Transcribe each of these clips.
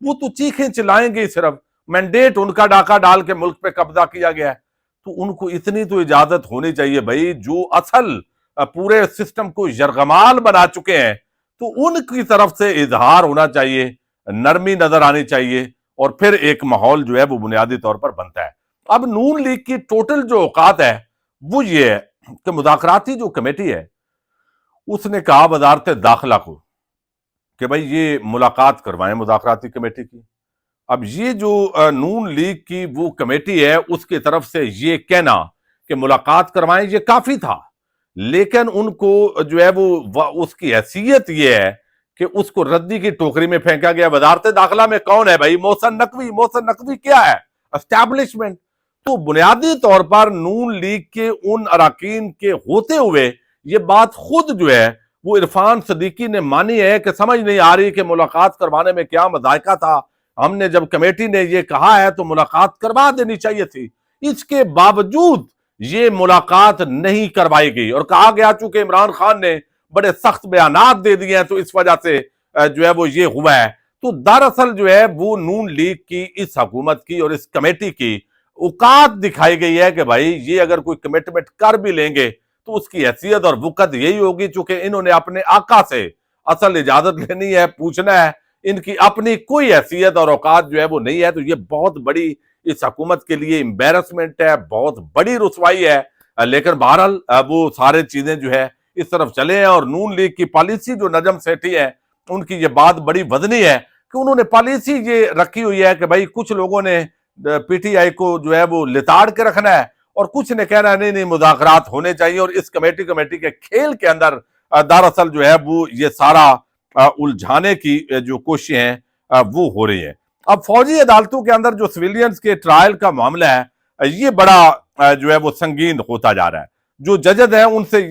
وہ تو چیخیں چلائیں گے صرف، مینڈیٹ ان کا ڈاکہ ڈال کے ملک پہ قبضہ کیا گیا ہے۔ تو ان کو اتنی تو اجازت ہونی چاہیے بھائی، جو اصل پورے سسٹم کو یرغمال بنا چکے ہیں، تو ان کی طرف سے اظہار ہونا چاہیے، نرمی نظر آنی چاہیے، اور پھر ایک ماحول جو ہے وہ بنیادی طور پر بنتا ہے۔ اب نون لیگ کی ٹوٹل جو اوقات ہے وہ یہ ہے کہ مذاکراتی جو کمیٹی ہے اس نے کہا وزارت داخلہ کو کہ بھائی یہ ملاقات کروائیں مذاکراتی کمیٹی کی۔ اب یہ جو نون لیگ کی وہ کمیٹی ہے اس کی طرف سے یہ کہنا کہ ملاقات کروائیں یہ کافی تھا، لیکن ان کو جو ہے وہ اس کی حیثیت یہ ہے کہ اس کو ردی کی ٹوکری میں پھینکا گیا۔ وزارت داخلہ میں کون ہے بھائی؟ محسن نقوی۔ محسن نقوی کیا ہے؟ اسٹیبلشمنٹ۔ تو بنیادی طور پر نون لیگ کے ان اراکین کے ہوتے ہوئے یہ بات خود جو ہے وہ عرفان صدیقی نے مانی ہے کہ سمجھ نہیں آ رہی کہ ملاقات کروانے میں کیا مذائقہ تھا، ہم نے جب کمیٹی نے یہ کہا ہے تو ملاقات کروا دینی چاہیے تھی۔ اس کے باوجود یہ ملاقات نہیں کروائی گئی اور کہا گیا چونکہ عمران خان نے بڑے سخت بیانات دے دیے ہیں تو اس وجہ سے جو ہے وہ یہ ہوا ہے۔ تو دراصل جو ہے وہ نون لیگ کی اس حکومت کی اور اس کمیٹی کی اوقات دکھائی گئی ہے کہ بھائی یہ اگر کوئی کمٹمنٹ کر بھی لیں گے تو اس کی حیثیت اور وقت یہی ہوگی چونکہ انہوں نے اپنے آقا سے اصل اجازت لینی ہے، پوچھنا ہے، ان کی اپنی کوئی حیثیت اور اوقات جو ہے وہ نہیں ہے۔ تو یہ بہت بڑی اس حکومت کے لیے امبیرسمنٹ ہے، بہت بڑی رسوائی ہے۔ لیکن بہرحال وہ سارے چیزیں جو ہے اس طرف چلے ہیں، اور نون لیگ کی پالیسی جو نجم سیٹھی ہے ان کی یہ بات بڑی وزنی ہے کہ انہوں نے پالیسی یہ رکھی ہوئی ہے کہ بھائی کچھ لوگوں نے پی ٹی آئی کو جو ہے وہ لتاڑ کے رکھنا ہے اور کچھ نے کہنا ہے نہیں مذاکرات ہونے چاہیے، اور اس کمیٹی کے کھیل کے اندر دراصل جو ہے وہ یہ سارا الجھانے کی جو کوششیں ہیں وہ ہو رہی ہیں۔ اب فوجی عدالتوں کے اندر جو سویلینز کے ٹرائل کا معاملہ ہے یہ بڑا جو ہے وہ سنگین ہوتا جا رہا ہے۔ جو ججز ہیں ان سے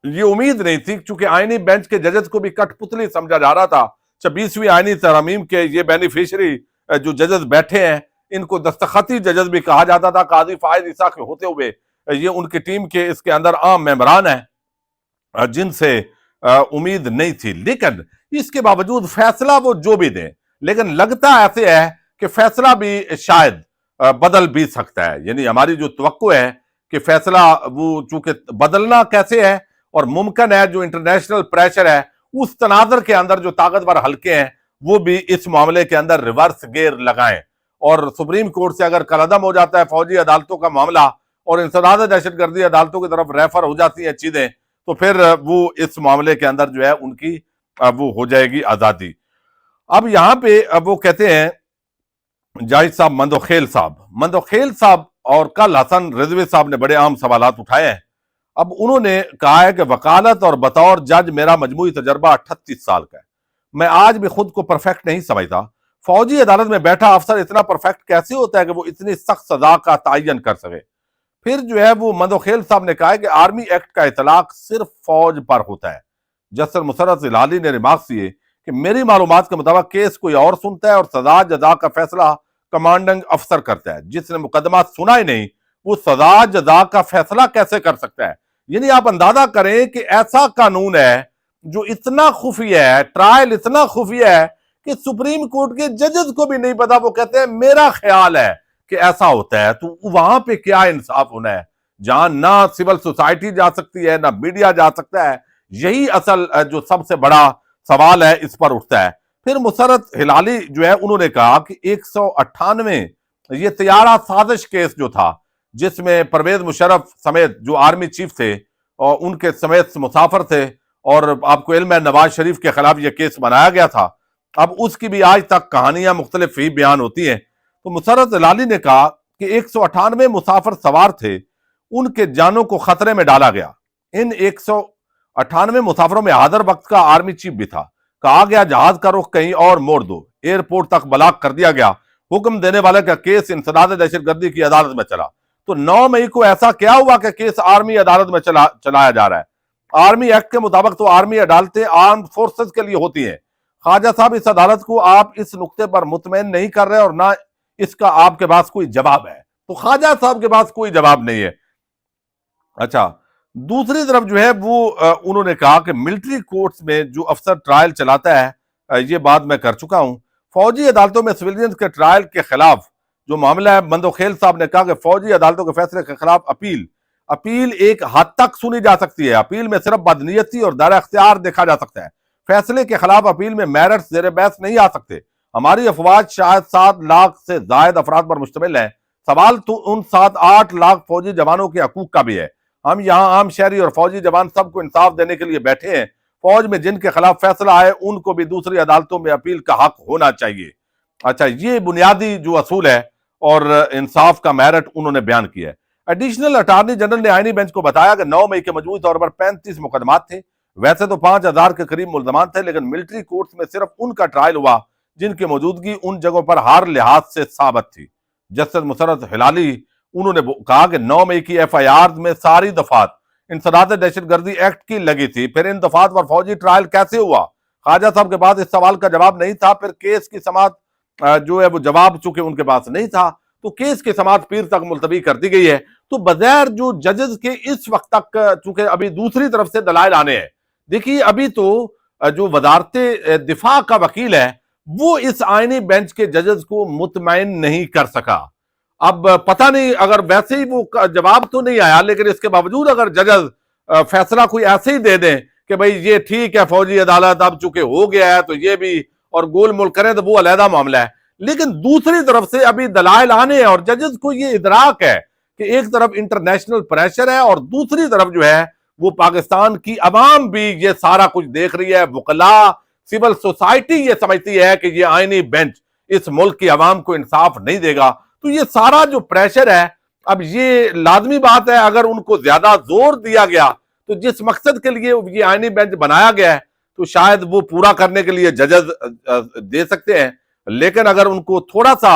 یہ امید نہیں تھی، چونکہ آئینی بینچ کے ججز کو بھی کٹ پتلی سمجھا جا رہا تھا۔ 26ویں آئینی ترامیم کے یہ بینیفیشری جو ججز بیٹھے ہیں ان کو دستخطی ججز بھی کہا جاتا تھا، قاضی فائز عیسیٰ کے ہوتے ہوئے یہ ان کی ٹیم کے اس کے اندر عام ممبران ہیں جن سے امید نہیں تھی۔ لیکن اس کے باوجود فیصلہ وہ جو بھی دیں، لیکن لگتا ایسے ہے کہ فیصلہ بھی شاید بدل بھی سکتا ہے۔ یعنی ہماری جو توقع ہے کہ فیصلہ وہ چونکہ بدلنا کیسے ہے اور ممکن ہے جو انٹرنیشنل پریشر ہے اس تناظر کے اندر جو طاقتور حلقے ہیں وہ بھی اس معاملے کے اندر ریورس گیئر لگائیں، اور سپریم کورٹ سے اگر کالعدم ہو جاتا ہے فوجی عدالتوں کا معاملہ اور انسداد دہشت گردی عدالتوں کی طرف ریفر ہو جاتی ہیں چیزیں، تو پھر وہ اس معاملے کے اندر جو ہے ان کی وہ ہو جائے گی آزادی۔ اب یہاں پہ وہ کہتے ہیں جاہد صاحب مندوخیل صاحب اور کل حسن رضوی صاحب نے بڑے عام سوالات اٹھائے ہیں۔ اب انہوں نے کہا ہے کہ وکالت اور بطور جج میرا مجموعی تجربہ 38 سال کا ہے، میں آج بھی خود کو پرفیکٹ نہیں سمجھتا۔ فوجی عدالت میں بیٹھا افسر اتنا پرفیکٹ کیسے ہوتا ہے کہ وہ اتنی سخت سزا کا تعین کر سکے؟ پھر جو ہے وہ مندوخیل صاحب نے کہا ہے کہ آرمی ایکٹ کا اطلاق صرف فوج پر ہوتا ہے۔ جسٹس مسرت ہلالی نے ریمارکس دیے کہ میری معلومات کے مطابق کیس کوئی اور سنتا ہے اور سزا جزا کا فیصلہ کمانڈنگ افسر کرتا ہے۔ جس نے مقدمہ سنا ہی نہیں وہ سزا جزا کا فیصلہ کیسے کر سکتا ہے؟ یعنی آپ اندازہ کریں کہ ایسا قانون ہے جو اتنا خفیہ ہے، ٹرائل اتنا خفیہ ہے کہ سپریم کورٹ کے ججز کو بھی نہیں پتا، وہ کہتے ہیں میرا خیال ہے کہ ایسا ہوتا ہے۔ تو وہاں پہ کیا انصاف ہونا ہے جہاں نہ سول سوسائٹی جا سکتی ہے نہ میڈیا جا سکتا ہے؟ یہی اصل جو سب سے بڑا سوال ہے اس پر اٹھتا ہے۔ پھر مسرت ہلالی جو ہے انہوں نے کہا کہ 198 یہ طیارہ سازش کیس جو تھا جس میں پرویز مشرف سمیت جو آرمی چیف تھے اور ان کے سمیت مسافر تھے، اور آپ کو علم ہے نواز شریف کے خلاف یہ کیس بنایا گیا تھا، اب اس کی بھی آج تک کہانیاں مختلف ہی بیان ہوتی ہیں۔ تو مسرت ہلالی نے کہا کہ 198 مسافر سوار تھے، ان کے جانوں کو خطرے میں ڈالا گیا۔ ان 198 مسافروں میں حاضر وقت کا آرمی چیف بھی تھا۔ کہا گیا جہاز کا رخ کہیں اور موڑ دو، ایئرپورٹ تک بلاغ کر دیا گیا، حکم دینے والے کا کیس انسداد دہشت گردی کی عدالت میں چلا۔ تو 9 مئی کو ایسا کیا ہوا کہ کیس آرمی عدالت میں چلایا جا رہا ہے؟ آرمی ایکٹ کے مطابق تو آرمی عدالتیں آرم فورسز کے لیے ہوتی ہیں۔ خواجہ صاحب اس عدالت کو آپ اس نقطے پر مطمئن نہیں کر رہے اور نہ اس کا آپ کے پاس کوئی جواب ہے۔ تو خواجہ صاحب کے پاس کوئی جواب نہیں ہے۔ اچھا، دوسری طرف جو ہے وہ انہوں نے کہا کہ ملٹری کورٹس میں جو افسر ٹرائل چلاتا ہے، یہ بات میں کر چکا ہوں، فوجی عدالتوں میں سویلینز کے ٹرائل کے خلاف جو معاملہ ہے، مندوخیل صاحب نے کہا کہ فوجی عدالتوں کے فیصلے کے خلاف اپیل ایک حد تک سنی جا سکتی ہے، اپیل میں صرف بدنیتی اور دائرہ اختیار دیکھا جا سکتا ہے، فیصلے کے خلاف اپیل میں میرٹس زیر بحث نہیں آ سکتے۔ ہماری افواج شاید 7 لاکھ سے زائد افراد پر مشتمل ہے، سوال تو ان 7-8 لاکھ فوجی جوانوں کے حقوق کا بھی ہے۔ ہم یہاں عام شہری اور فوجی جوان سب کو انصاف دینے کے لیے بیٹھے ہیں، فوج میں جن کے خلاف فیصلہ آئے ان کو بھی دوسری عدالتوں میں اپیل کا حق ہونا چاہیے۔ اچھا، یہ بنیادی جو اصول ہے اور انصاف کا میرٹ انہوں نے بیان کیا ہے۔ ایڈیشنل اٹارنی جنرل نے آئینی بینچ کو بتایا کہ 9 مئی کے مجموعی طور پر 35 مقدمات تھے، ویسے تو 5000 کے قریب ملزمان تھے، لیکن ملٹری کورٹس میں صرف ان کا ٹرائل ہوا جن کی موجودگی ان جگہوں پر ہر لحاظ سے ثابت تھی۔ جسٹس مسرت ہلالی انہوں نے کہا کہ 9 مئی کی ایف آئی آر میں ساری دفعات انسداد دہشت گردی ایکٹ کی لگی تھی، پھر ان دفعات پر فوجی ٹرائل کیسے ہوا؟ خواجہ صاحب کے پاس اس سوال کا جواب نہیں تھا، پھر کیس کی سماعت جو ہے وہ جواب چونکہ ان کے پاس نہیں تھا تو کیس کی سماعت پیر تک ملتوی کر دی گئی ہے۔ تو بظاہر جو ججز کے اس وقت تک چونکہ ابھی دوسری طرف سے دلائل آنے ہیں، دیکھیے ابھی تو جو وزارت دفاع کا وکیل ہے وہ اس آئینی بینچ کے ججز کو مطمئن نہیں کر سکا۔ اب پتہ نہیں، اگر ویسے ہی وہ جواب تو نہیں آیا، لیکن اس کے باوجود اگر ججز فیصلہ کوئی ایسے ہی دے دیں کہ بھئی یہ ٹھیک ہے فوجی عدالت اب چونکہ ہو گیا ہے تو یہ بھی اور گول مول کریں تو وہ علیحدہ معاملہ ہے، لیکن دوسری طرف سے ابھی دلائل آنے ہیں اور ججز کو یہ ادراک ہے کہ ایک طرف انٹرنیشنل پریشر ہے اور دوسری طرف جو ہے وہ پاکستان کی عوام بھی یہ سارا کچھ دیکھ رہی ہے، وکلاء، سول سوسائٹی یہ سمجھتی ہے کہ یہ آئینی بینچ اس ملک کی عوام کو انصاف نہیں دے گا۔ تو یہ سارا جو پریشر ہے، اب یہ لازمی بات ہے اگر ان کو زیادہ زور دیا گیا تو جس مقصد کے لیے یہ آئینی بینچ بنایا گیا ہے تو شاید وہ پورا کرنے کے لیے ججز دے سکتے ہیں، لیکن اگر ان کو تھوڑا سا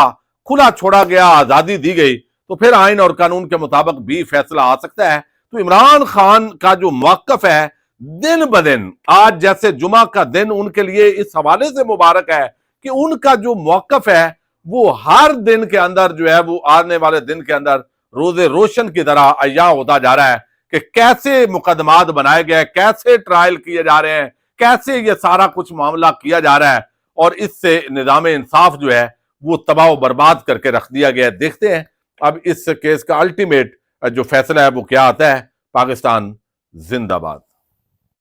کھلا چھوڑا گیا، آزادی دی گئی تو پھر آئین اور قانون کے مطابق بھی فیصلہ آ سکتا ہے۔ تو عمران خان کا جو موقف ہے دن بدن، آج جیسے جمعہ کا دن ان کے لیے اس حوالے سے مبارک ہے کہ ان کا جو موقف ہے وہ ہر دن کے اندر جو ہے وہ آنے والے دن کے اندر روز روشن کی طرح عیاں ہوتا جا رہا ہے کہ کیسے مقدمات بنائے گئے، کیسے ٹرائل کیے جا رہے ہیں، کیسے یہ سارا کچھ معاملہ کیا جا رہا ہے، اور اس سے نظام انصاف جو ہے وہ تباہ و برباد کر کے رکھ دیا گیا ہے۔ دیکھتے ہیں اب اس کیس کا الٹیمیٹ جو فیصلہ ہے وہ کیا آتا ہے۔ پاکستان زندہ باد۔